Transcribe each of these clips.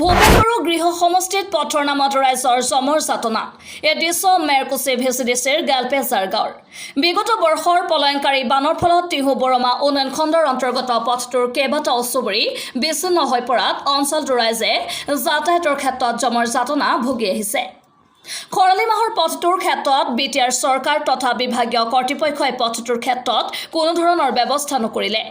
ভূপেন্দ্ৰ গৃহ সমষ্টিত পথৰ নামত ৰাইজৰ জমৰ যাতনা এই দৃশ্য মেৰকুচি ভিচিডিচিৰ গালপেজাৰ গাঁৱৰ বিগত বৰ্ষৰ পলায়নকাৰী বানৰ ফলত টিহু বৰমা উন্নয়ন খণ্ডৰ অন্তৰ্গত পথটোৰ কেইবাটাও চুবুৰী বিচ্ছিন্ন হৈ পৰাত অঞ্চলটোৰ ৰাইজে যাতায়াতৰ ক্ষেত্ৰত জমৰ যাতনা ভুগি আহিছে। খৰালি মাহৰ পথটোৰ ক্ষেত্ৰত বিটিআৰ চৰকাৰ তথা বিভাগীয় কৰ্তৃপক্ষই পথটোৰ ক্ষেত্ৰত কোনো ধৰণৰ ব্যৱস্থা নকৰিলে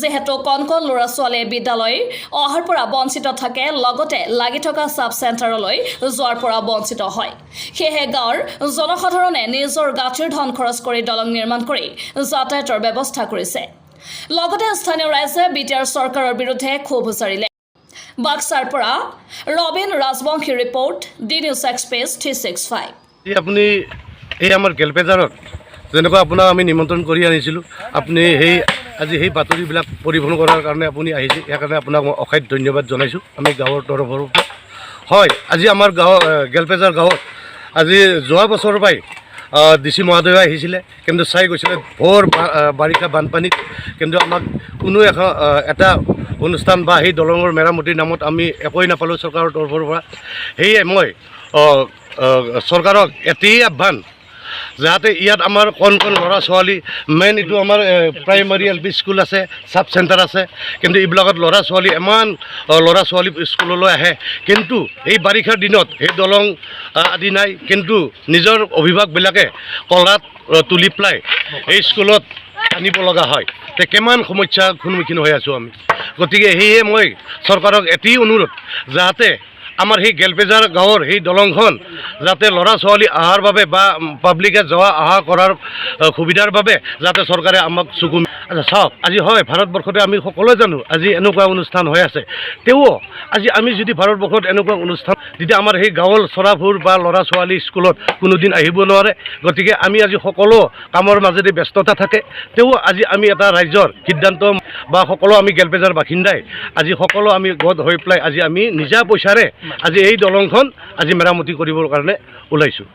যেহেতু কণ কণ ল'ৰা ছোৱালীয়ে বিদ্যালয় অহাৰ পৰা বঞ্চিত থাকে লগতে লাগি থকা সাব চেণ্টাৰলৈ যোৱাৰ পৰা বঞ্চিত হয়। সেয়েহে গাঁৱৰ জনসাধাৰণে নিজৰ গাঁঠিৰ ধন খৰচ কৰি দলং নিৰ্মাণ কৰি যাতায়াতৰ ব্যৱস্থা কৰিছে। লগতে স্থানীয় ৰাইজে বিটিআৰ চৰকাৰৰ বিৰুদ্ধে ক্ষোভ উচ্চাৰিলে। বাক্সাৰ পৰা Robin Rajbongshi report D news express 365। আপুনি এই আমাৰ গেলপেজাৰত যেনেকুৱা আপোনাক আমি নিমন্ত্ৰণ কৰি আনিছিলোঁ, আপুনি আজি সেই বাতৰিবিলাক পৰিৱেশন কৰাৰ কাৰণে আপুনি আহিছে, সেইকাৰণে আপোনাক মই অশেষ ধন্যবাদ জনাইছোঁ আমি গাঁৱৰ তৰফৰ পৰা। হয়, আজি আমাৰ গেলপেজাৰ গাঁৱত আজি যোৱা বছৰৰ পৰাই DC মহোদয় আহিছিলে, কিন্তু চাই গৈছিলে ভৰ বাৰিষা বানপানীত, কিন্তু আমাক কোনো এটা অনুষ্ঠান বা সেই দলঙৰ মেৰামতিৰ নামত আমি একোৱেই নাপালোঁ চৰকাৰৰ তৰফৰ পৰা। সেয়ে মই চৰকাৰক এতিয়াই আহ্বান যাতে ইয়াত আমাৰ কণ কণ ল'ৰা ছোৱালী মেইন এইটো আমাৰ প্ৰাইমাৰী LP স্কুল আছে, চাব চেণ্টাৰ আছে, কিন্তু এইবিলাকত ল'ৰা ছোৱালী ইমান ল'ৰা ছোৱালী স্কুললৈ আহে, কিন্তু এই বাৰিষাৰ দিনত সেই দলং আদি নাই, কিন্তু নিজৰ অভিভাৱকবিলাকে কলাত তুলি পেলাই এই স্কুলত আনিব লগা হয়। তে কিমান সমস্যাৰ সন্মুখীন হৈ আছোঁ আমি। গতিকে সেয়ে মই চৰকাৰক এটি অনুৰোধ যাতে আমাৰ সেই গেলপেজাৰ গাঁৱৰ সেই দলংখন যাতে ল'ৰা ছোৱালী অহাৰ বাবে বা পাব্লিকে যোৱা অহা কৰাৰ সুবিধাৰ বাবে যাতে চৰকাৰে আমাক চকু চাওক। আজি হয় ভাৰতবৰ্ষতে আমি সকলোৱে জানো আজি এনেকুৱা অনুষ্ঠান হৈ আছে, তেও আজি আমি যদি ভাৰতবৰ্ষত এনেকুৱা অনুষ্ঠান যেতিয়া আমাৰ সেই গাঁৱৰ চৰাবোৰ বা ল'ৰা ছোৱালী স্কুলত কোনোদিন আহিব নোৱাৰে, গতিকে আমি আজি সকলো কামৰ মাজেদি ব্যস্ততা থাকে, তেও আজি আমি এটা ৰাজ্যৰ সিদ্ধান্ত বা সকলো আমি গেলপেজাৰ বাসিন্দাই আজি সকলো আমি গোট হৈ পেলাই আজি আমি নিজা পইচাৰে আজি এই দলংখন আজি মেৰামতি কৰিবৰ কাৰণে ওলাইছোঁ।